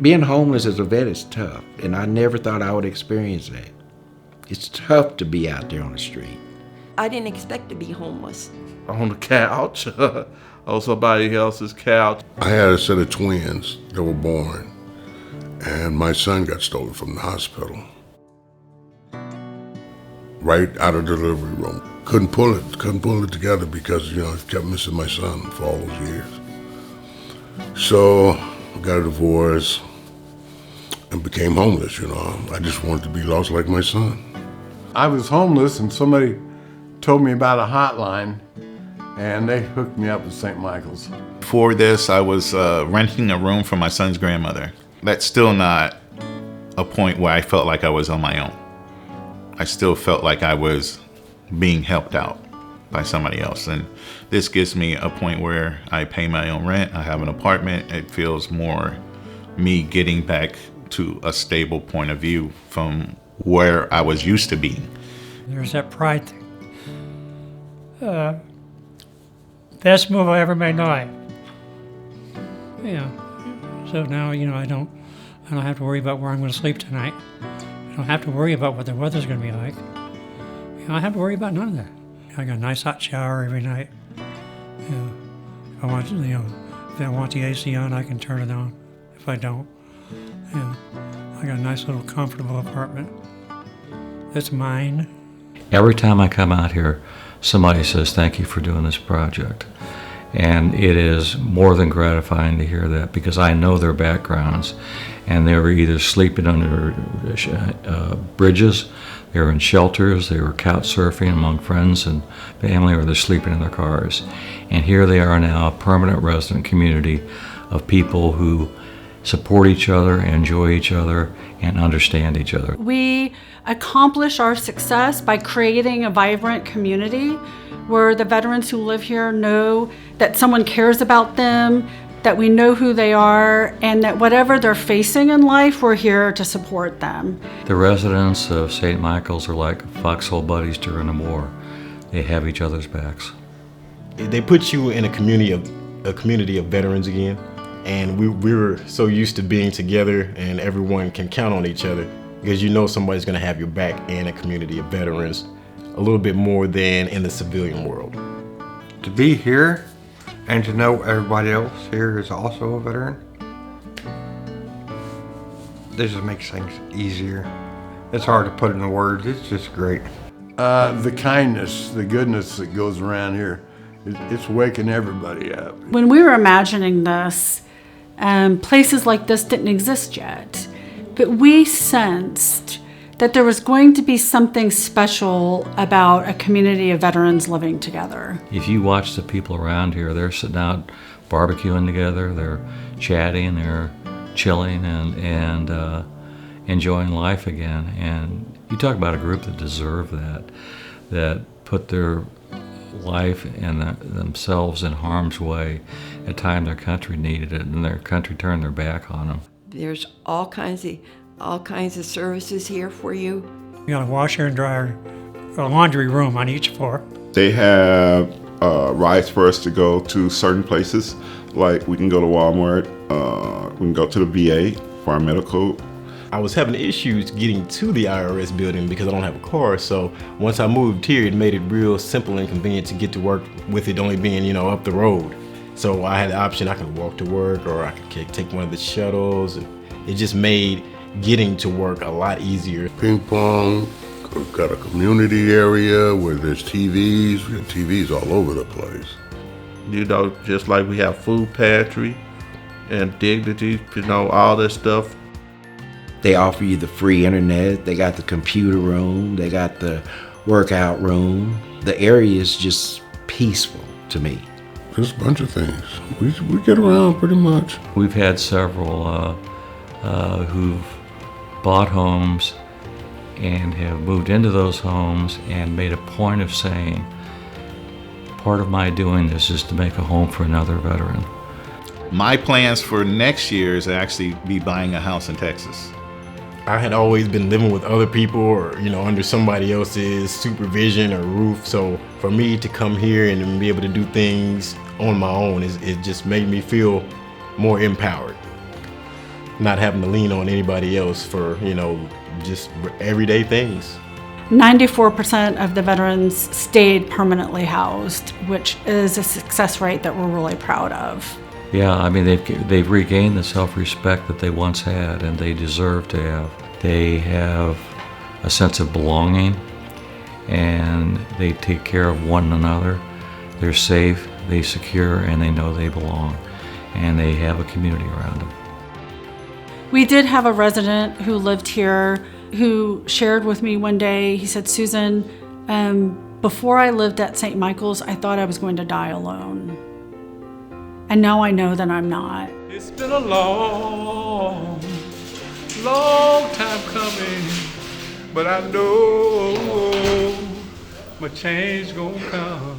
Being homeless as a vet is tough, and I never thought I would experience that. It's tough to be out there on the street. I didn't expect to be homeless. On the couch, on somebody else's couch. I had a set of twins that were born, and my son got stolen from the hospital. Right out of the delivery room. Couldn't pull it together because, I kept missing my son for all those years. So, I got a divorce and became homeless, I just wanted to be lost like my son. I was homeless and somebody told me about a hotline and they hooked me up with St. Michael's. Before this, I was renting a room for my son's grandmother. That's still not a point where I felt like I was on my own. I still felt like I was being helped out by somebody else. And this gives me a point where I pay my own rent, I have an apartment. It feels more me getting back to a stable point of view from where I was used to being. There's that pride thing. Best move I ever made in my life. So now, I don't have to worry about where I'm going to sleep tonight. I don't have to worry about what the weather's going to be like. I don't have to worry about none of that. I got a nice hot shower every night. If I want, if I want the AC on, I can turn it on. If I don't, I got a nice little comfortable apartment. It's mine. Every time I come out here, somebody says, "Thank you for doing this project." And it is more than gratifying to hear that because I know their backgrounds, and they were either sleeping under bridges, they were in shelters, they were couch surfing among friends and family, or they're sleeping in their cars. And here they are now, a permanent resident community of people who support each other, enjoy each other, and understand each other. We accomplish our success by creating a vibrant community where the veterans who live here know that someone cares about them, that we know who they are, and that whatever they're facing in life, we're here to support them. The residents of St. Michael's are like foxhole buddies during the war. They have each other's backs. They put you in a community of veterans again, and we were so used to being together and everyone can count on each other because somebody's gonna have your back in a community of veterans a little bit more than in the civilian world. To be here and to know everybody else here is also a veteran, this just makes things easier. It's hard to put into words, it's just great. The kindness, the goodness that goes around here, it's waking everybody up. When we were imagining this, places like this didn't exist yet, but we sensed that there was going to be something special about a community of veterans living together. If you watch the people around here, they're sitting out barbecuing together, they're chatting, they're chilling and enjoying life again. And you talk about a group that deserve that put their life and themselves in harm's way at a time their country needed it and their country turned their back on them. There's all kinds of services here for you. You got a washer and dryer, a laundry room on each floor. They have rides for us to go to certain places, like we can go to Walmart, we can go to the VA for our medical. I was having issues getting to the IRS building because I don't have a car, so once I moved here, it made it real simple and convenient to get to work with it only being, up the road. So I had the option, I could walk to work or I could take one of the shuttles, and it just made getting to work a lot easier. Ping pong, we've got a community area where there's TVs. We have TVs all over the place. Just like we have food pantry and dignity, all this stuff. They offer you the free internet, they got the computer room, they got the workout room. The area is just peaceful to me. There's a bunch of things. We get around pretty much. We've had several who've bought homes and have moved into those homes and made a point of saying, part of my doing this is to make a home for another veteran. My plans for next year is to actually be buying a house in Texas. I had always been living with other people or, under somebody else's supervision or roof. So for me to come here and be able to do things on my own, it just made me feel more empowered. not having to lean on anybody else for, just everyday things. 94% of the veterans stayed permanently housed, which is a success rate that we're really proud of. Yeah, I mean, they've regained the self-respect that they once had, and they deserve to have. They have a sense of belonging, and they take care of one another. They're safe, they secure, and they know they belong, and they have a community around them. We did have a resident who lived here who shared with me one day. He said, Susan, before I lived at St. Michael's, I thought I was going to die alone. And now I know that I'm not. It's been a long, long time coming, but I know my change gonna come.